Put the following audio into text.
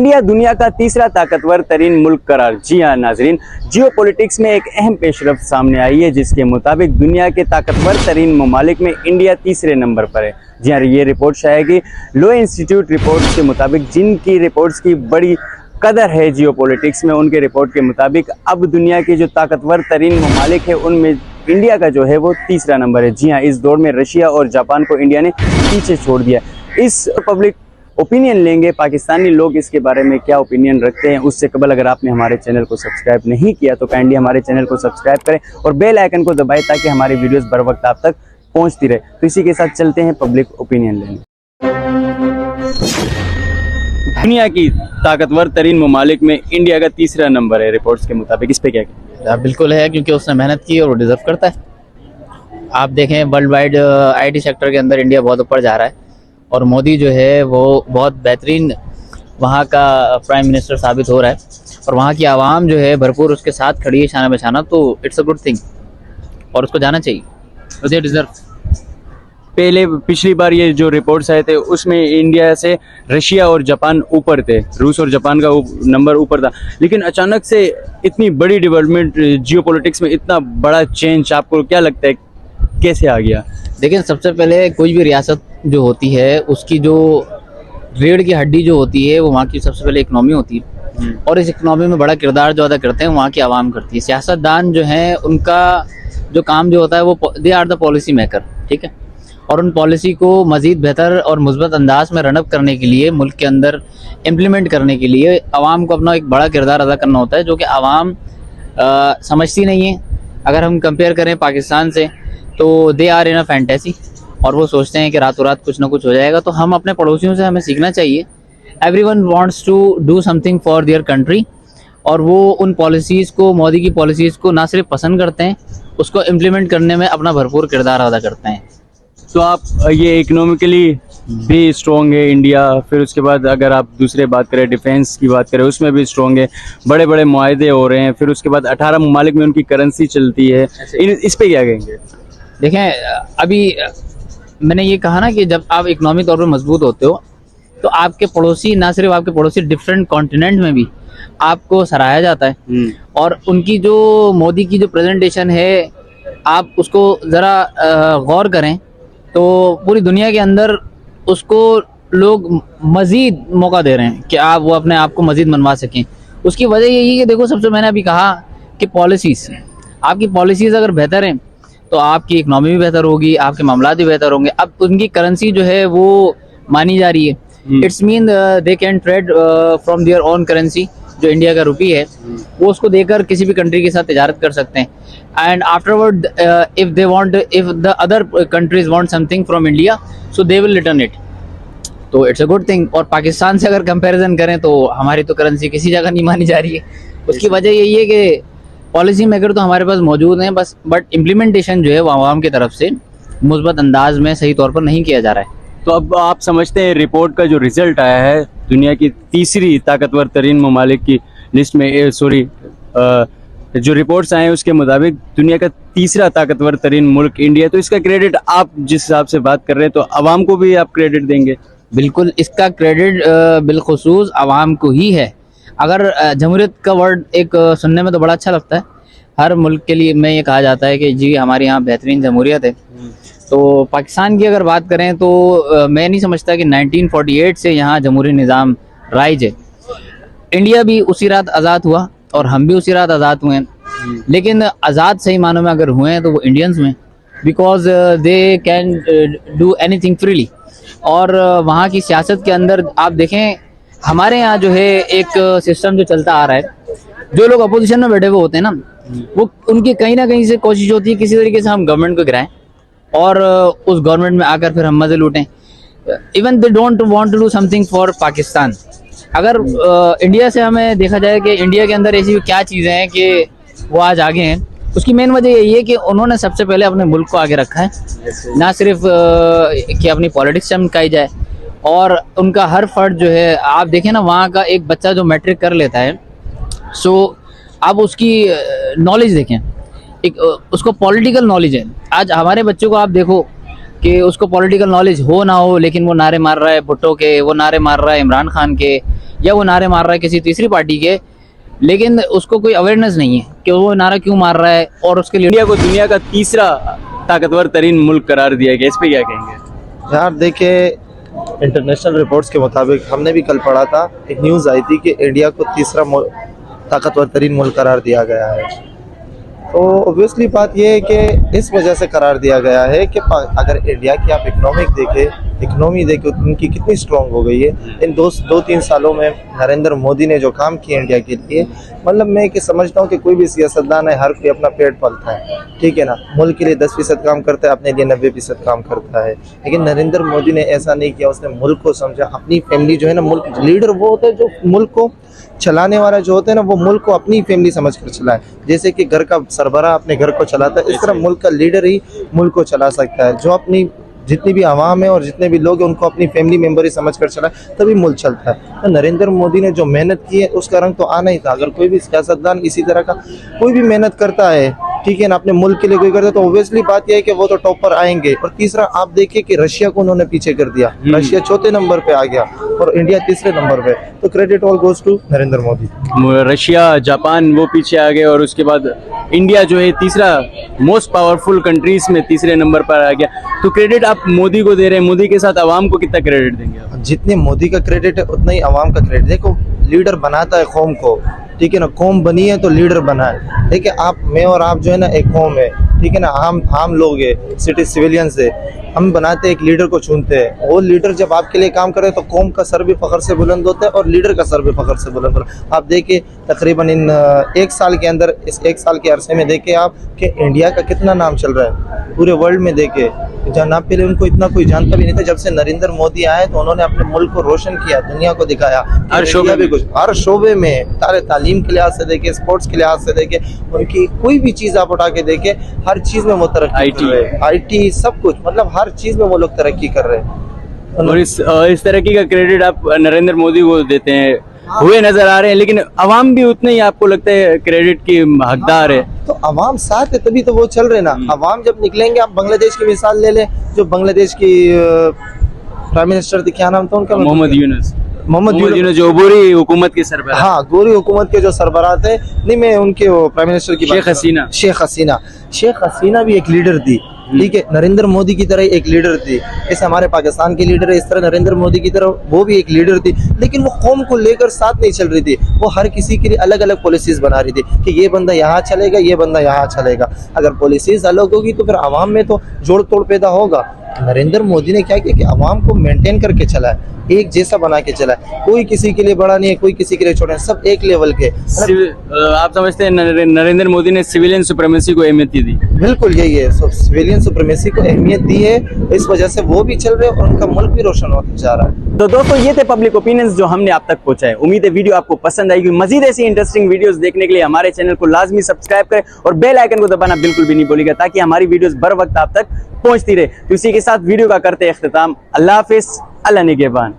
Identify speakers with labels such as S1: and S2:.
S1: India दुनिया का तीसरा ताकतवर तरीन मुल्क करार। जी हाँ नाजरीन, जियो पॉलिटिक्स में एक अहम पेशरफ सामने आई है जिसके मुताबिक दुनिया के ताकतवर तरीन ममालिक में इंडिया तीसरे नंबर पर है। जी हाँ, ये रिपोर्ट शायद कि लो इंस्टीट्यूट रिपोर्ट्स के मुताबिक, जिनकी रिपोर्ट्स की बड़ी कदर है जियो पॉलिटिक्स में, उनके रिपोर्ट के मुताबिक अब दुनिया के जो ताकतवर तरीन ममालिक है उनमें इंडिया का जो है वो तीसरा नंबर है। जी हाँ, इस दौर में रशिया और जापान को इंडिया ने पीछे छोड़ दिया। इस पब्लिक ओपिनियन लेंगे, पाकिस्तानी लोग इसके बारे में क्या ओपिनियन रखते हैं। उससे कबल अगर आपने हमारे चैनल को सब्सक्राइब नहीं किया तो काइंडली हमारे चैनल को सब्सक्राइब करें और बेल आइकन को दबाएं ताकि हमारी वीडियोस बर वक्त आप तक पहुंचती रहे। तो इसी के साथ चलते हैं पब्लिक ओपिनियन लेने। दुनिया की ताकतवर तरीन ममालिक में इंडिया का तीसरा नंबर है रिपोर्ट्स के मुताबिक, इस पे क्या कहते?
S2: बिल्कुल है, क्योंकि उसने मेहनत की और वो डिजर्व करता है। आप देखें वर्ल्ड वाइड आईटी सेक्टर के अंदर इंडिया बहुत ऊपर जा रहा है और मोदी जो है वो बहुत बेहतरीन वहाँ का प्राइम मिनिस्टर साबित हो रहा है और वहाँ की आवाम जो है भरपूर उसके साथ खड़ी है शाना बशाना। तो इट्स अ गुड थिंग और उसको जाना चाहिए, मुझे डिजर्व।
S1: पहले पिछली बार ये जो रिपोर्ट्स आए थे उसमें इंडिया से रशिया और जापान ऊपर थे, रूस और जापान का नंबर ऊपर था, लेकिन अचानक से इतनी बड़ी डेवलपमेंट जियो पॉलिटिक्स में, इतना बड़ा चेंज आपको क्या लगता है कैसे आ गया?
S2: देखिए, सबसे पहले कोई भी रियासत जो होती है उसकी जो रीढ़ की हड्डी जो होती है वो वहाँ की सबसे पहले इकनॉमी होती है और इस इकनॉमी में बड़ा किरदार जो अदा करते हैं वहाँ की आवाम करती है। सियासतदान जो हैं उनका जो काम जो होता है वो they are the policy maker, ठीक है, और उन पॉलिसी को मज़ीद बेहतर और मुस्बत अंदाज में रनअप करने के लिए, मुल्क के अंदर इम्प्लीमेंट करने के लिए आवाम को अपना एक बड़ा किरदार अदा करना होता है, जो कि आवाम समझती नहीं है। अगर हम कंपेयर करें पाकिस्तान से तो they are in a fantasy और वो सोचते हैं कि रातों रात कुछ ना कुछ हो जाएगा। तो हम अपने पड़ोसियों से हमें सीखना चाहिए। Everyone wants to do something for their country और वो उन पॉलिसीज़ को, मोदी की पॉलिसीज़ को ना सिर्फ पसंद करते हैं, उसको इम्प्लीमेंट करने में अपना भरपूर किरदार अदा करते हैं।
S1: तो आप ये इकोनॉमिकली भी स्ट्रॉन्ग है इंडिया, फिर उसके बाद अगर आप दूसरे बात करें, डिफेंस की बात करें, उसमें भी स्ट्रॉन्ग है, बड़े बड़े मुआहदे हो रहे हैं, फिर उसके बाद 18 ममालिक में उनकी करेंसी चलती है, इस पे क्या कहेंगे?
S2: देखें, अभी मैंने ये कहा ना कि जब आप इकोनॉमिक तौर पर मजबूत होते हो तो आपके पड़ोसी, ना सिर्फ आपके पड़ोसी, डिफरेंट कॉन्टिनेंट में भी आपको सराहा जाता है और उनकी जो मोदी की जो प्रेजेंटेशन है आप उसको ज़रा गौर करें तो पूरी दुनिया के अंदर उसको लोग मज़ीद मौका दे रहे हैं कि आप वो अपने आप को मज़ीद मनवा सकें। उसकी वजह यही है कि देखो, सबसे मैंने अभी कहा कि पॉलिसीज़, आपकी पॉलिसीज़ अगर बेहतर हैं तो आपकी इकनॉमी भी बेहतर होगी, आपके मामला भी बेहतर होंगे। अब उनकी करेंसी जो है वो मानी जा रही है, it's mean they can trade from their own currency, जो इंडिया का रुपी है वो उसको देकर किसी भी कंट्री के साथ तिजारत कर सकते हैं। And afterward if they want, if the other countries want something from India so they will return it. तो इट्स अ गुड थिंग। और पाकिस्तान से अगर कंपैरिजन करें तो हमारी तो करेंसी किसी जगह नहीं मानी जा रही है। उसकी वजह यही है कि पॉलिसी मेकर तो हमारे पास मौजूद हैं बस, बट इम्प्लीमेंटेशन जो है वो आवाम की तरफ से मुस्बत अंदाज में सही तौर पर नहीं किया जा रहा है।
S1: तो अब आप समझते हैं रिपोर्ट का जो रिजल्ट आया है दुनिया की तीसरी ताकतवर तरीन ममालिक की लिस्ट में, जो रिपोर्ट्स आए हैं उसके मुताबिक दुनिया का तीसरा ताकतवर तरीन मुल्क इंडिया, तो इसका क्रेडिट आप जिस हिसाब से बात कर रहे हैं तो आवाम को भी आप क्रेडिट देंगे?
S2: बिल्कुल, इसका क्रेडिट बिलखुसूस आवाम को ही है। अगर जमहूरियत का वर्ड एक सुनने में तो बड़ा अच्छा लगता है, हर मुल्क के लिए में ये कहा जाता है कि जी हमारे यहाँ बेहतरीन जमहूरियत है। तो पाकिस्तान की अगर बात करें तो मैं नहीं समझता कि 1948 से यहाँ जमहूरी निज़ाम राइज है। इंडिया भी उसी रात आज़ाद हुआ और हम भी उसी रात आज़ाद हुए हैं, लेकिन आज़ाद सही मानों में अगर हुए हैं तो वो इंडियंस में, because they can do anything freely. और वहाँ की सियासत के अंदर आप देखें, हमारे यहाँ जो है एक सिस्टम जो चलता आ रहा है, जो लोग अपोजिशन में बैठे हुए होते हैं ना, वो उनकी कहीं ना कहीं से कोशिश होती है किसी तरीके से हम गवर्नमेंट को गिराएं और उस गवर्नमेंट में आकर फिर हम मजे लूटें। Even they don't want to do something for Pakistan. अगर इंडिया से हमें देखा जाए कि इंडिया के अंदर ऐसी क्या चीज़ें हैं कि वो आज आगे हैं, उसकी मेन वजह यही है कि उन्होंने सबसे पहले अपने मुल्क को आगे रखा है, ना सिर्फ कि अपनी पॉलिटिक्स चमकाई जाए। और उनका हर फर्द जो है, आप देखें ना, वहाँ का एक बच्चा जो मैट्रिक कर लेता है, सो आप उसकी नॉलेज देखें, एक उसको पॉलिटिकल नॉलेज है। आज हमारे बच्चों को आप देखो कि उसको पॉलिटिकल नॉलेज हो ना हो, लेकिन वो नारे मार रहा है भुट्टो के, वो नारे मार रहा है इमरान खान के, या वो नारे मार रहा है किसी तीसरी पार्टी के, लेकिन उसको कोई अवेयरनेस नहीं है कि वो नारा क्यों मार रहा है और उसके लिए
S1: इंडिया को दुनिया का तीसरा ताकतवर तरीन मुल्क करार दिया गया, इस पे क्या कहेंगे?
S3: यार देखिए, इंटरनेशनल रिपोर्ट्स के मुताबिक हमने भी कल पढ़ा था, एक न्यूज़ आई थी कि इंडिया को तीसरा ताकतवर तरीन मुल्क करार दिया गया है। तो ऑब्वियसली बात यह है कि इस वजह से करार दिया गया है कि अगर इंडिया की आप इकोनॉमी देखें उनकी कितनी स्ट्रॉन्ग हो गई है इन दो तीन सालों में। नरेंद्र मोदी ने जो काम किए इंडिया के लिए, मतलब मैं कि समझता हूँ कि कोई भी सियासतदान है, हर कोई अपना पेट पालता है, ठीक है ना। मुल्क के लिए 10% काम करता है, अपने लिए 90% काम करता है। लेकिन नरेंद्र मोदी ने ऐसा नहीं किया, उसने मुल्क को समझा, अपनी फैमिली जो है ना, मुल्क लीडर वो होता है जो मुल्क को चलाने वाला जो होता है ना, वो मुल्क को अपनी फैमिली समझ कर चलाए। जैसे कि घर का सरबराह अपने घर को चलाता है, इस तरह मुल्क का लीडर ही मुल्क को चला सकता है, जो अपनी जितनी भी आवाम है और जितने भी लोग हैं उनको अपनी फैमिली मेंबर ही समझ कर चलाए, तभी मुल्क चलता है। तो नरेंद्र मोदी ने जो मेहनत की है उसका रंग तो आना ही था। अगर कोई भी सियासतदान इसी तरह का कोई भी मेहनत करता है, ठीक है ना, अपने मुल्क के लिए कोई करता है, तो ऑब्वियसली बात यह है कि वो तो टॉप पर आएंगे। और तीसरा आप देखिए कि रशिया को उन्होंने पीछे कर दिया, रशिया चौथे नंबर पे आ गया और इंडिया तीसरे नंबर पे। तो credit all goes to Narendra Modi.
S1: Russia, Japan वो पीछे आ गए और उसके बाद इंडिया जो है तीसरा मोस्ट पावरफुल कंट्रीज में तीसरे नंबर पर आ गया। तो क्रेडिट आप मोदी को दे रहे हैं, मोदी के साथ आवाम को कितना क्रेडिट देंगे आप?
S3: जितने मोदी का क्रेडिट है उतना ही आवाम का क्रेडिट। देखो, लीडर बनाता है कौम को, ठीक है ना, कौम बनी है तो लीडर बना है। देखिए, आप मैं और आप जो है ना एक कौम है, ठीक है ना, आम लोग है, सिविलियन से हम बनाते एक लीडर को चुनते हैं। वो लीडर जब आपके लिए काम करे तो कौम का सर भी फख्र से बुलंद होता है और लीडर का सर भी फख्र से बुलंद होता है। आप देखिए तकरीबन इन एक साल के अंदर, इस एक साल के अरसे में देखिए आप कि इंडिया का कितना नाम चल रहा है पूरे वर्ल्ड में। देखिए, जहाँ पहले उनको इतना कोई जानता भी नहीं था, जब से नरेंद्र मोदी आए तो उन्होंने अपने मुल्क को रोशन किया, दुनिया को दिखाया
S1: हर शोबे में,
S3: कुछ हर शोबे में, सारे तालीम के लिहाज से देखे, स्पोर्ट्स के लिहाज से देखे, उनकी कोई भी चीज़ आप उठा के देखे, हर चीज़ में वो तरक्की कर रहे हैं। IT सब कुछ, मतलब हर चीज़ में वो लोग तरक्की कर रहे हैं।
S1: और इस तरक्की का क्रेडिट आप नरेंद्र मोदी को देते हैं, हुए नजर आ रहे हैं, लेकिन अवाम भी उतने ही आपको लगता है क्रेडिट की हकदार है?
S3: तो अवाम साथ है तभी तो वो चल रहे ना। अवाम जब निकलेंगे, आप बांग्लादेश की मिसाल ले लें, जो बांग्लादेश की प्राइम मिनिस्टर थी, क्या नाम था उनका?
S1: मोहम्मद यूनुस जो गोरी हुकूमत के सरबराह।
S3: हाँ, गोरी हुकूमत के जो सरबराह थे। नहीं, मैं उनके वो प्राइम मिनिस्टर की शेख हसीना भी एक लीडर थी, ठीक है, नरेंद्र मोदी की तरह एक लीडर थी। जैसे हमारे पाकिस्तान की लीडर है, इस तरह नरेंद्र मोदी की तरह वो भी एक लीडर थी। लेकिन वो कौम को लेकर साथ नहीं चल रही थी, वो हर किसी के लिए अलग अलग पॉलिसीज बना रही थी कि ये बंदा यहाँ चलेगा, ये बंदा यहाँ चलेगा। अगर पॉलिसीज अलग होगी तो फिर आवाम में तो जोड़ तोड़ पैदा होगा। नरेंद्र मोदी ने क्या किया कि आवाम को मेंटेन करके चला है, एक जैसा बना के चला है। कोई किसी के लिए बड़ा नहीं है, कोई किसी के लिए छोटा नहीं, सब एक लेवल के।
S1: आप समझते हैं नरेंद्र मोदी ने सिविलियन सुप्रीमेसी को अहमियत दी?
S3: बिल्कुल यही है, सिविलियन सुप्रीमेसी को अहमियत दी है, इस वजह से वो भी चल रहे हैं और उनका मुल्क भी रोशन होता जा रहा है।
S1: तो दोस्तों, ये थे पब्लिक ओपिनियंस जो हमने आप तक पहुंचाए। उम्मीद है वीडियो आपको पसंद आएगी। मजीद ऐसी इंटरेस्टिंग वीडियोस देखने के लिए हमारे चैनल को लाजमी सब्सक्राइब करें और बेल आइकन को दबाना बिल्कुल भी नहीं भूलिएगा, ताकि हमारी वीडियोस बर वक्त आप तक पहुंचती रहे। तो इसी के साथ वीडियो का करते हैं इख्तिताम। अल्लाह हाफिज, अल्लाह निगहबान।